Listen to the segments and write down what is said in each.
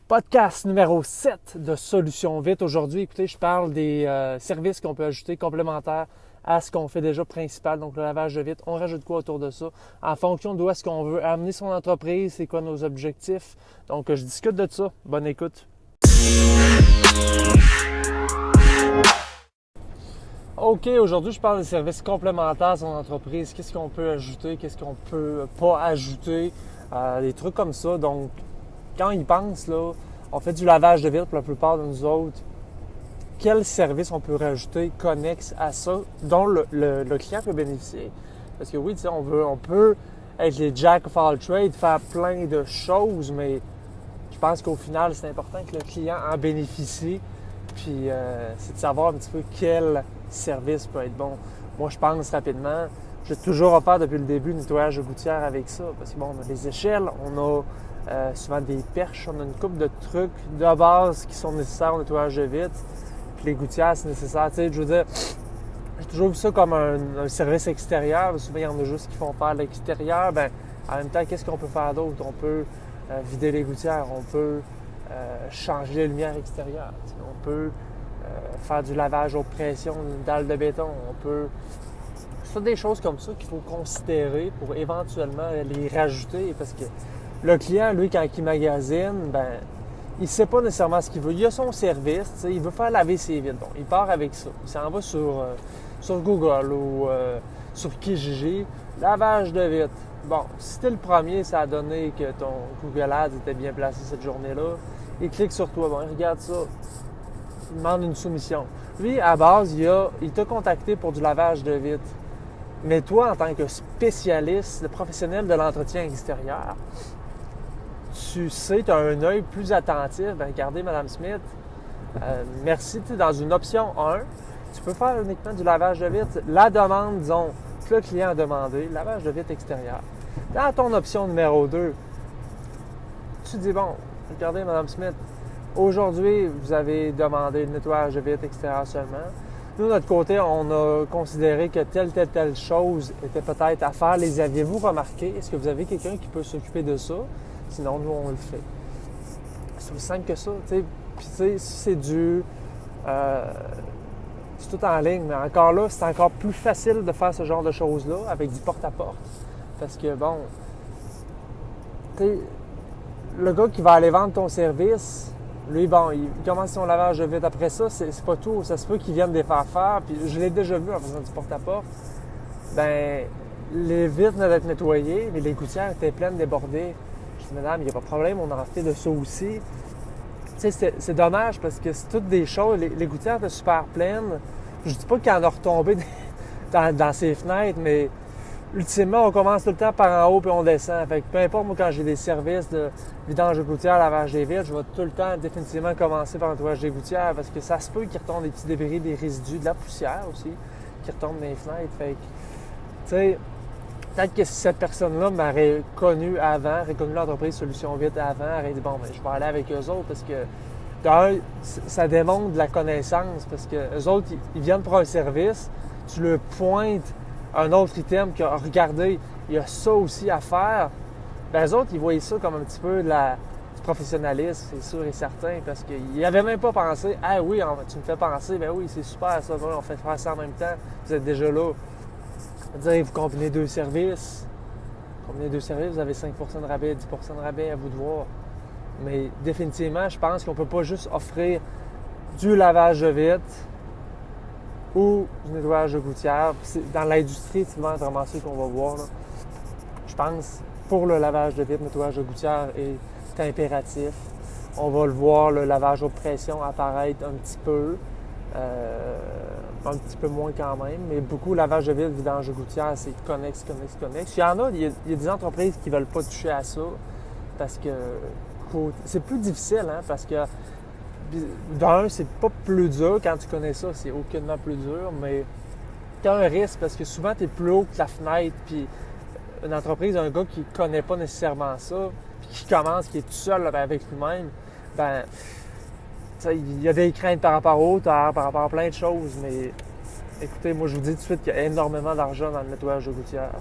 Podcast numéro 7 de Solutions Vite. Aujourd'hui, écoutez, je parle des services qu'on peut ajouter complémentaires à ce qu'on fait déjà principal, donc le lavage de vitre. On rajoute quoi autour de ça? En fonction d'où est-ce qu'on veut amener son entreprise, c'est quoi nos objectifs. Donc, je discute de ça. Bonne écoute. OK, aujourd'hui, je parle des services complémentaires à son entreprise. Qu'est-ce qu'on peut ajouter? Qu'est-ce qu'on peut pas ajouter? Des trucs comme ça. Donc, quand ils pensent, là, on fait du lavage de vitre pour la plupart de nous autres. Quel service on peut rajouter connexe à ça, dont le client peut bénéficier? Parce que oui, tu sais, on peut être les jack of all trades, faire plein de choses, mais je pense qu'au final, c'est important que le client en bénéficie. Puis, c'est de savoir un petit peu quel service peut être bon. Moi, je pense rapidement, j'ai toujours offert depuis le début le nettoyage de gouttière avec ça. Parce que bon, on a des échelles, on a souvent des perches, on a une couple de trucs de base qui sont nécessaires au nettoyage de vitre. Puis les gouttières, c'est nécessaire. Tu sais, je veux dire, j'ai toujours vu ça comme un service extérieur. Souvent, il y en a juste qui font faire l'extérieur. Ben, en même temps, qu'est-ce qu'on peut faire d'autre? On peut vider les gouttières, on peut changer les lumières extérieures. Tu sais, on peut faire du lavage haute pression, une dalle de béton. On peut... C'est des choses comme ça qu'il faut considérer pour éventuellement les rajouter. Parce que le client, lui, quand il magasine, ben, il ne sait pas nécessairement ce qu'il veut. Il a son service, tu sais, il veut faire laver ses vitres. Donc, il part avec ça. Il s'en va sur Google ou sur Kijiji. Lavage de vitres. Bon, si t'es le premier, ça a donné que ton Google Ads était bien placé cette journée-là. Il clique sur toi. Bon, il regarde ça. Il demande une soumission. Lui, à base, il t'a contacté pour du lavage de vitres. Mais toi, en tant que spécialiste, le professionnel de l'entretien extérieur, tu sais, tu as un œil plus attentif. Bien, regardez, Mme Smith, merci. Dans une option 1, tu peux faire uniquement du lavage de vitre. La demande, disons, que le client a demandé, lavage de vitre extérieur. Dans ton option numéro 2, tu dis, bon, regardez, Mme Smith, aujourd'hui, vous avez demandé le nettoyage de vitre extérieur seulement. Nous, de notre côté, on a considéré que telle chose était peut-être à faire. Les aviez-vous remarqué? Est-ce que vous avez quelqu'un qui peut s'occuper de ça? Sinon, nous, on le fait. C'est aussi simple que ça, tu sais. Puis, tu sais, si c'est c'est tout en ligne, mais encore là, c'est encore plus facile de faire ce genre de choses-là avec du porte-à-porte. Parce que, bon, tu sais, le gars qui va aller vendre ton service, lui, bon, il commence son lavage de vitre. Après ça, c'est pas tout. Ça se peut qu'il vienne des faire. Puis, je l'ai déjà vu en faisant du porte-à-porte. Ben, les vitres venaient d'être nettoyées, mais les gouttières étaient pleines, débordées. Je dis, madame, il n'y a pas de problème, on en fait de ça aussi. Tu sais, c'est dommage parce que c'est toutes des choses. Les gouttières étaient super pleines. Je dis pas qu'il en a retombé dans ses fenêtres, mais ultimement, on commence tout le temps par en haut puis on descend. Fait que peu importe, moi, quand j'ai des services de vidange de gouttières, lavage des vitres, je vais tout le temps définitivement commencer par le nettoyage des gouttières parce que ça se peut qu'il retombe des petits débris, des résidus, de la poussière aussi, qui retombent dans les fenêtres. Fait que, tu sais, peut-être que si cette personne-là m'aurait connu avant, aurait connu l'entreprise Solutions Vite avant, aurait dit, bon, ben, je vais aller avec eux autres parce que, d'un, ça démontre de la connaissance parce que eux autres, ils viennent pour un service, tu leur pointes un autre item que, regardez, il y a ça aussi à faire. Ben, eux autres, ils voyaient ça comme un petit peu du professionnalisme, c'est sûr et certain, parce qu'ils n'avaient même pas pensé, ah oui, tu me fais penser, ben oui, c'est super ça, on fait faire ça en même temps, vous êtes déjà là. C'est-à-dire, vous combinez deux services, vous avez 5 % de rabais, 10 % de rabais, à vous de voir. Mais définitivement, je pense qu'on ne peut pas juste offrir du lavage de vitre ou du nettoyage de gouttière. Dans l'industrie, c'est vraiment ça qu'on va voir. Là. Je pense, pour le lavage de vitre, le nettoyage de gouttière est impératif. On va le voir, le lavage haute pression apparaître un petit peu moins quand même, mais beaucoup lavage de vitre, vidange de gouttière, c'est connexe. Il y a des entreprises qui ne veulent pas toucher à ça parce que c'est plus difficile, hein, parce que d'un, c'est pas plus dur quand tu connais ça, c'est aucunement plus dur, mais tu as un risque parce que souvent tu es plus haut que la fenêtre, puis une entreprise, un gars qui connaît pas nécessairement ça, puis qui commence, qui est tout seul là, avec lui-même, ben il y a des craintes par rapport aux hauteurs, par rapport à plein de choses, mais écoutez, moi je vous dis tout de suite qu'il y a énormément d'argent dans le nettoyage de gouttière.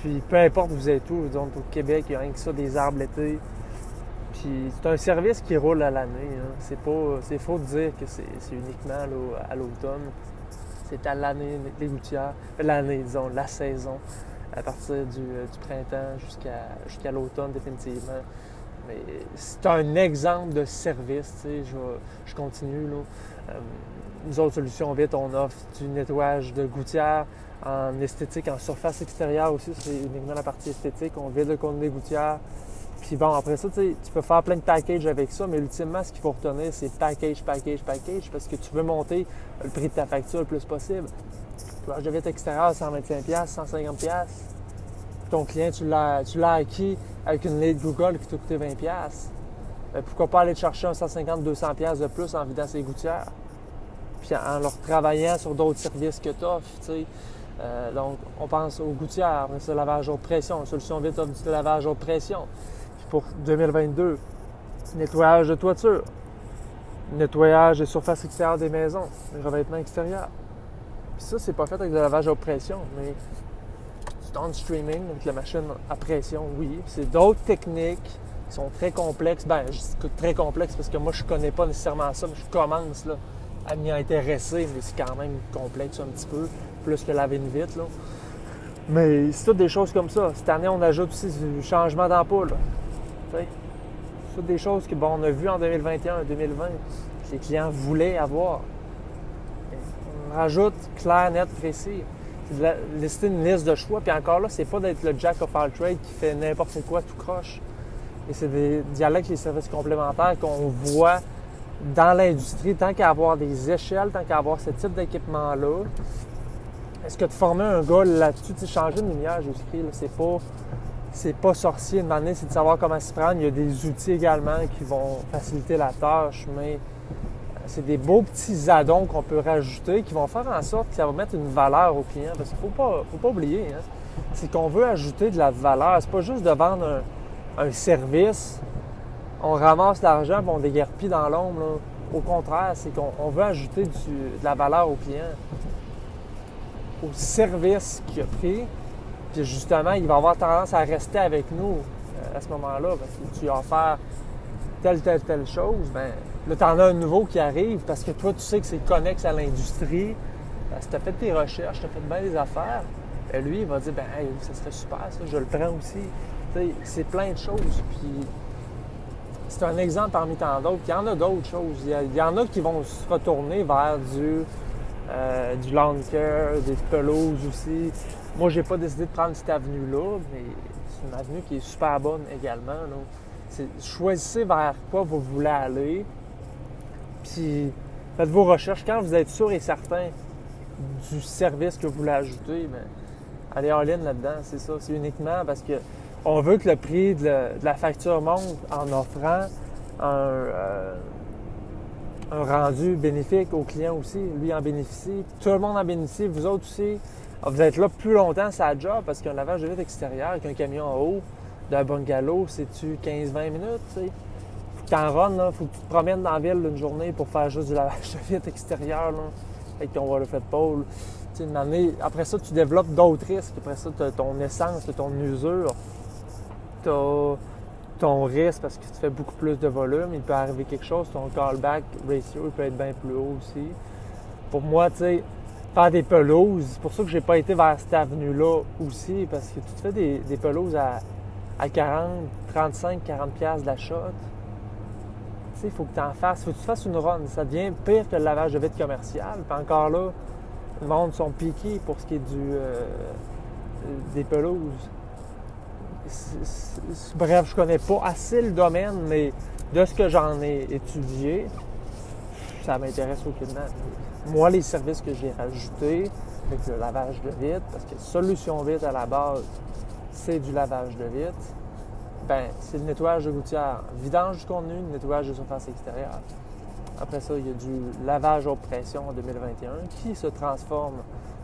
Puis peu importe où vous êtes où, disons au Québec, il y a rien que ça, des arbres l'été. Puis c'est un service qui roule à l'année. Hein. C'est faux de dire que c'est uniquement là, à l'automne. C'est à l'année, les gouttières. L'année, disons, la saison. À partir du printemps jusqu'à l'automne définitivement. Mais c'est un exemple de service. Tu sais, je continue. Là. Nous autres, Solutions Vite, on offre du nettoyage de gouttières en esthétique, en surface extérieure aussi. C'est uniquement la partie esthétique. On vide le contenu des gouttières. Puis bon, après ça, tu peux faire plein de packages avec ça, mais ultimement, ce qu'il faut retenir, c'est package, parce que tu veux monter le prix de ta facture le plus possible. Le de vitre extérieur, 125$, 150$. Ton client, tu l'as acquis avec une lead Google qui t'a coûté 20$. Pourquoi pas aller te chercher un 150-200$ de plus en vidant ses gouttières? Puis en leur travaillant sur d'autres services que tu offres, tu sais. Donc, on pense aux gouttières, après ça, lavage haute pression. Solutions Vite offre du lavage haute pression. Puis pour 2022, nettoyage de toiture, nettoyage des surfaces extérieures des maisons, les revêtements extérieurs. Puis ça, c'est pas fait avec le lavage à haute pression, mais du downstreaming, avec la machine à pression, oui. C'est d'autres techniques qui sont très complexes. Ben, je dis très complexes parce que moi, je connais pas nécessairement ça, mais je commence là, à m'y intéresser, mais c'est quand même complexe un petit peu, plus que laver une vitre, là. Mais c'est toutes des choses comme ça. Cette année, on ajoute aussi du changement d'ampoule. C'est toutes des choses que, bon, on a vu en 2021, 2020, que les clients voulaient avoir. On rajoute clair, net, précis. C'est de lister une liste de choix. Puis encore là, c'est pas d'être le jack of all trades qui fait n'importe quoi tout croche. Et c'est d'y aller avec les services complémentaires qu'on voit dans l'industrie, tant qu'à avoir des échelles, tant qu'à avoir ce type d'équipement-là. Est-ce que de former un gars là-dessus, tu sais, changer de lumière, j'ai écrit, là, c'est pas sorcier. De manière, c'est de savoir comment s'y prendre. Il y a des outils également qui vont faciliter la tâche, mais c'est des beaux petits addons qu'on peut rajouter qui vont faire en sorte que ça va mettre une valeur au client. Parce qu'il faut pas oublier, hein, c'est qu'on veut ajouter de la valeur. C'est pas juste de vendre un service, on ramasse l'argent et on déguerpit dans l'ombre. Là. Au contraire, c'est qu'on veut ajouter de la valeur au client, au service qu'il a pris. Puis justement, il va avoir tendance à rester avec nous à ce moment-là. Parce que tu lui as offert telle chose, bien, là, tu en as un nouveau qui arrive parce que toi, tu sais que c'est connexe à l'industrie. Si tu as fait tes recherches, tu as fait bien des affaires, bien, lui, il va dire, hey, ça serait super, ça, je le prends aussi. T'sais, c'est plein de choses. Puis c'est un exemple parmi tant d'autres. Il y en a d'autres choses. Il y en a qui vont se retourner vers du lawn care, des pelouses aussi. Moi, j'ai pas décidé de prendre cette avenue-là, mais c'est une avenue qui est super bonne également. Là. Choisissez vers quoi vous voulez aller, puis faites vos recherches. Quand vous êtes sûr et certain du service que vous voulez ajouter, bien, allez all-in là-dedans, c'est ça. C'est uniquement parce que on veut que le prix de la facture monte en offrant un rendu bénéfique au client aussi. Lui en bénéficie, tout le monde en bénéficie, vous autres aussi. Vous êtes là plus longtemps, c'est la job, parce qu'un lavage de vitre extérieur avec un camion en haut d'un bungalow, c'est-tu 15-20 minutes, tu sais? Faut que t'en runnes, là. Faut que tu te promènes dans la ville une journée pour faire juste du lavage de vitre extérieur, là, avec ton water de pôle. Tu sais, une année, après ça, tu développes d'autres risques. Après ça, tu as ton essence, tu as ton usure, tu as ton risque parce que tu fais beaucoup plus de volume. Il peut arriver quelque chose, ton callback ratio il peut être bien plus haut aussi. Pour moi, tu sais, faire des pelouses, c'est pour ça que j'ai pas été vers cette avenue-là aussi, parce que tu te fais des pelouses à 40, 35, 40$ de la shot. Tu sais, il faut que tu en fasses, il faut que tu fasses une run. Ça devient pire que le lavage de vitre commercial. Puis encore là, le monde sont piqués pour ce qui est des pelouses. Bref, je connais pas assez le domaine, mais de ce que j'en ai étudié, ça m'intéresse aucunement. Moi, les services que j'ai rajoutés avec le lavage de vitre, parce que Solutions Vite à la base, c'est du lavage de vitre, ben c'est le nettoyage de gouttière, vidange du contenu, nettoyage de surface extérieure. Après ça, il y a du lavage haute pression en 2021 qui se transforme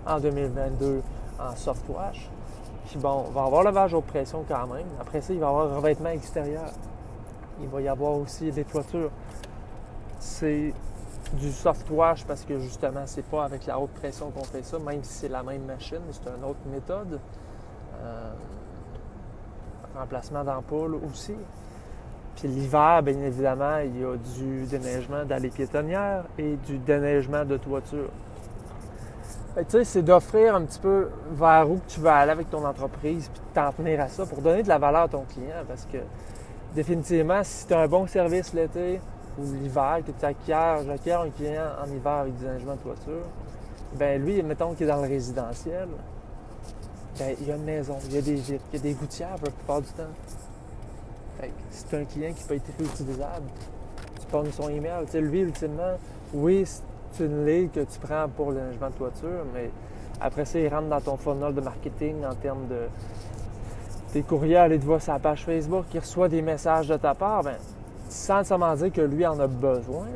en 2022 en soft wash. Puis bon, on va avoir le lavage haute pression quand même. Après ça, il va y avoir un revêtement extérieur. Il va y avoir aussi des toitures. C'est du soft wash parce que justement, c'est pas avec la haute pression qu'on fait ça, même si c'est la même machine, c'est une autre méthode. Remplacement d'ampoule aussi. Puis l'hiver, bien évidemment, il y a du déneigement d'allées piétonnières et du déneigement de toiture. Tu sais, c'est d'offrir un petit peu vers où tu vas aller avec ton entreprise puis de t'en tenir à ça pour donner de la valeur à ton client parce que définitivement, si tu as un bon service l'été ou l'hiver, que tu acquiers un client en hiver avec du déneigement de toiture, ben lui, mettons qu'il est dans le résidentiel, ben il y a une maison, il y a des vitres, il y a des gouttières pour la plupart du temps. Fait que si tu as un client qui peut être réutilisable, tu pognes son email. Tu sais, lui, ultimement, oui, c'est une ligne que tu prends pour le déneigement de toiture, mais après ça, il rentre dans ton funnel de marketing en termes de tes courriels, il te voit sur la page Facebook, il reçoit des messages de ta part, ben, sans nécessairement dire que lui en a besoin.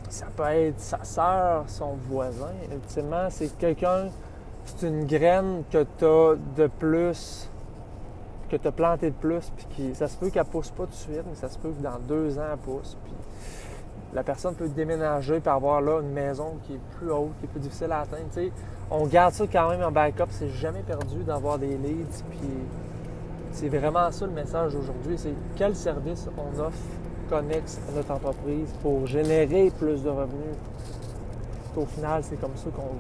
Ça peut être sa sœur, son voisin. Ultimement, c'est quelqu'un, c'est une graine que tu as de plus, que tu as planté de plus, puis ça se peut qu'elle ne pousse pas tout de suite, mais ça se peut que dans 2 ans, elle pousse. Puis la personne peut déménager et avoir là une maison qui est plus haute, qui est plus difficile à atteindre. T'sais, on garde ça quand même en backup, c'est jamais perdu d'avoir des leads. Puis c'est vraiment ça le message d'aujourd'hui, c'est quel service on offre connexe à notre entreprise pour générer plus de revenus. Puis au final, c'est comme ça qu'on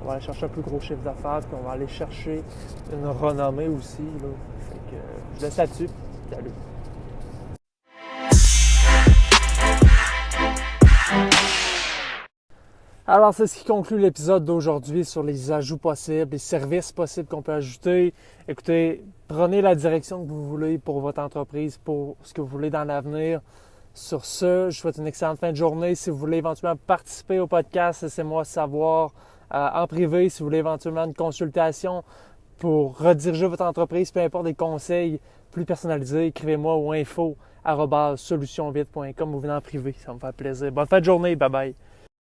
va aller chercher un plus gros chiffre d'affaires, puis on va aller chercher une renommée aussi. Là. Fait que je laisse là-dessus. Salut! Alors, c'est ce qui conclut l'épisode d'aujourd'hui sur les ajouts possibles, les services possibles qu'on peut ajouter. Écoutez, prenez la direction que vous voulez pour votre entreprise, pour ce que vous voulez dans l'avenir. Sur ce, je vous souhaite une excellente fin de journée. Si vous voulez éventuellement participer au podcast, laissez-moi savoir en privé. Si vous voulez éventuellement une consultation pour rediriger votre entreprise, peu importe des conseils plus personnalisés, écrivez-moi au info@solutionvite.com ou venez en privé. Ça me fait plaisir. Bonne fin de journée. Bye bye.